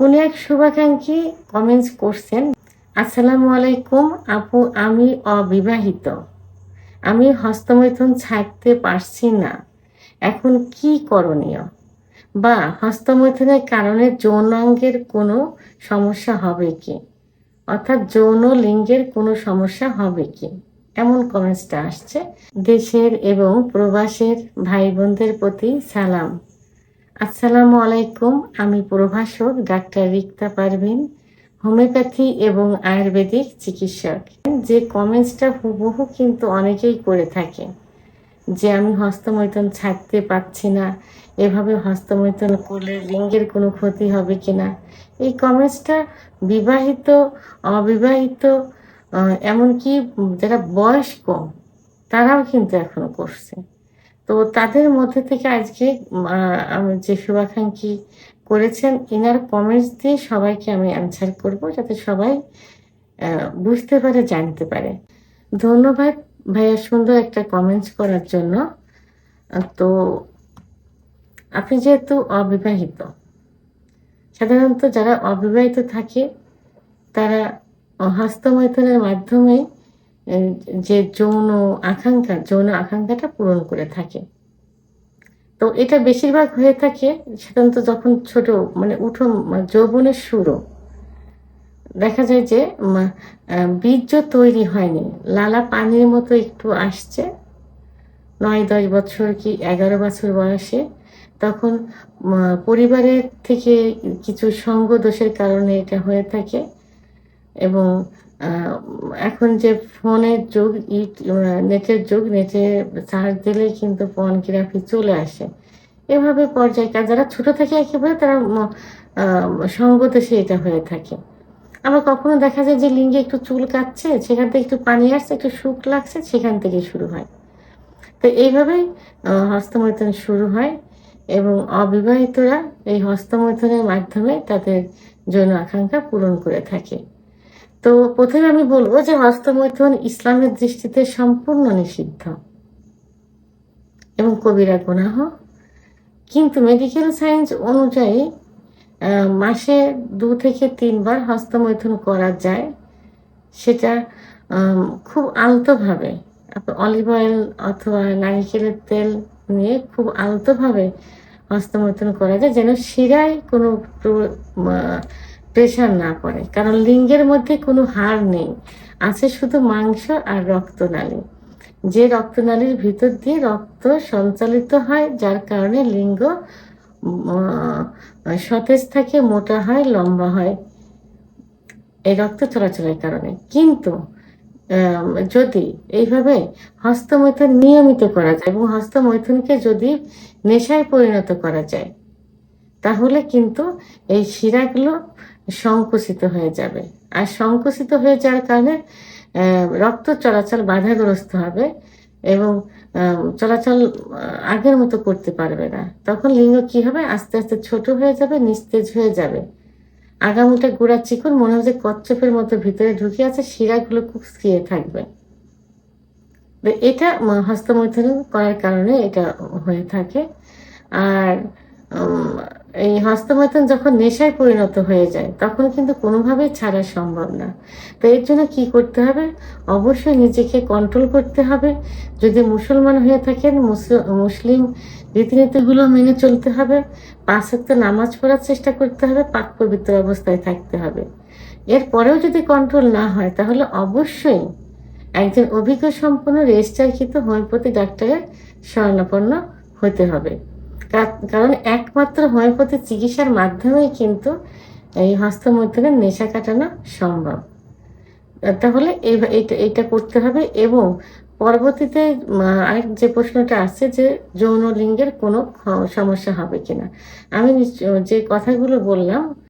কোন এক শুভাকাঙ্ক্ষী কমেন্টস করছেন, আসসালামু আলাইকুম আপু, আমি অবিবাহিত। আমি হস্তমৈথুন ছাড়তে পারছি না। এখন কি করণীয়? বা হস্তমৈথুনের কারণে যৌনাঙ্গের কোনো সমস্যা হবে কি? অর্থাৎ যৌন লিঙ্গের কোনো সমস্যা হবে কি? এমন কমেন্টসটা আসছে। দেশের এবং প্রবাসের ভাই বোনদের প্রতি সালাম। আসসালামু আলাইকুম, আমি প্রভাষক ডাক্তার রিক্তা পারভিন, হোমিওপ্যাথি এবং আয়ুর্বেদিক চিকিৎসক। যে কমেন্টসটা হুবহু কিন্তু অনেকেই করে থাকে যে আমি হস্তমৈথুন ছাড়তে পারছি না, এভাবে হস্তমৈথুন করলে লিঙ্গের কোনো ক্ষতি হবে কিনা। এই কমেন্টসটা বিবাহিত, অবিবাহিত, এমনকি যারা বয়স্ক তারাও কিন্তু এখনো করছে। তো তাদের মধ্যে থেকে আজকে যে শুভাকাঙ্ক্ষী করেছেন ইনার কমেন্টস দিয়ে সবাইকে আমি অ্যান্সার করব, যাতে সবাই বুঝতে পারে, জানতে পারে। ধন্যবাদ ভাইয়া সুন্দর একটা কমেন্টস করার জন্য। তো আপনি যেহেতু অবিবাহিত, সাধারণত যারা অবিবাহিত থাকে তারা হস্তমৈথুনের মাধ্যমে যে যৌন আকাঙ্ক্ষাটা পূরণ করে থাকে। তো এটা বেশিরভাগ হয়ে থাকে সাধারণত যখন ছোট, মানে যৌবনের শুরু। দেখা যায় যে বীর্য তৈরি হয়নি, লালা পানির মতো একটু আসছে ৯-১০ বছর কি ১১ বছর বয়সে। তখন পরিবারের থেকে কিছু সঙ্গ দোষের কারণে এটা হয়ে থাকে। এবং এখন যে ফোনের যুগ, নেটের যুগ, নেটে সার্চ দিলেই কিন্তু পর্নোগ্রাফি চলে আসে। এভাবে পর্যায়ক্রমে যারা ছোট থেকে একেবারে তারা সঙ্গদোষে এটা হয়ে থাকে। আবার কখনো দেখা যায় যে লিঙ্গে একটু চুলকাচ্ছে, সেখান থেকে একটু পানি আসছে, একটু শুক লাগছে, সেখান থেকে শুরু হয়। তো এইভাবেই হস্তমৈথুন শুরু হয় এবং অবিবাহিতরা এই হস্তমৈথুনের মাধ্যমে তাদের যৌন আকাঙ্ক্ষা পূরণ করে থাকে। তো প্রথমে আমি বলবো যে হস্তমৈথুন ইসলামের দৃষ্টিতে সম্পূর্ণ নিষিদ্ধ এবং কবিরা গুনাহ। কিন্তু মেডিকেল সায়েন্স অনুযায়ী মাসে ২ থেকে ৩ বার হস্তমৈথুন করা যায়। সেটা খুব আলতোভাবে অলিভ অয়েল অথবা নারিকেলের তেল নিয়ে খুব আলতোভাবে হস্তমৈথুন করা যায়, যেন শিরায় কোনো প্রেশার না পড়ে। কারণ লিঙ্গের মধ্যে কোনো হাড় নেই, আছে শুধু মাংস আর রক্তনালী। যে রক্তনালীর ভিতর দিয়ে রক্ত সঞ্চালিত হয়, যার কারণে লিঙ্গ সতেজ থাকে, মোটা হয়, লম্বা হয় এই রক্ত চলাচলের কারণে। কিন্তু যদি এইভাবে হস্তমৈথুন নিয়মিত করা যায় এবং হস্তমৈথুনকে যদি নেশায় পরিণত করা যায়, তাহলে কিন্তু এই শিরাগুলো সংকুচিত হয়ে যাবে। আর সংকুচিত হয়ে যাওয়ার কারণে রক্ত চলাচল বাধাগ্রস্ত হবে এবং চলাচল আগের মতো করতে পারবে না। তখন লিঙ্গ কি হবে? আস্তে আস্তে ছোট হয়ে যাবে, নিস্তেজ হয়ে যাবে। আগামীটা গোড়া চিকন, মনে হয় যে কচ্ছপের মতো ভিতরে ঢুকে আছে, শিরাগুলো কুঁচকিয়ে থাকবে। এটা হস্তমৈথুন করার কারণে এটা হয়ে থাকে। আর এই হস্তমৈথুন যখন নেশায় পরিণত হয়ে যায়, তখন কিন্তু কোনোভাবেই ছাড়া সম্ভব না। তো এর জন্য কি করতে হবে? অবশ্যই নিজেকে কন্ট্রোল করতে হবে। যদি মুসলমান হয়ে থাকেন, মুসলিম রীতিনীতিগুলো মেনে চলতে হবে। ৫ ওয়াক্ত নামাজ পড়ার চেষ্টা করতে হবে, পাক পবিত্র অবস্থায় থাকতে হবে। এরপরেও যদি কন্ট্রোল না হয়, তাহলে অবশ্যই একজন অভিজ্ঞ সম্পন্ন রেজিস্ট্রারকৃত হোমিওপ্যাথি ডাক্তারের শরণাপন্ন হতে হবে। কারণ একমাত্র হোমিওপ্যাথি চিকিৎসার মাধ্যমেই কিন্তু এই হস্তমৈথুনের নেশা কাটানো সম্ভব। তাহলে এইটা করতে হবে। এবং পরবর্তীতে আরেক যে প্রশ্নটা আসছে যে যৌন লিঙ্গের কোনো সমস্যা হবে কিনা, আমি যে কথাগুলো বললাম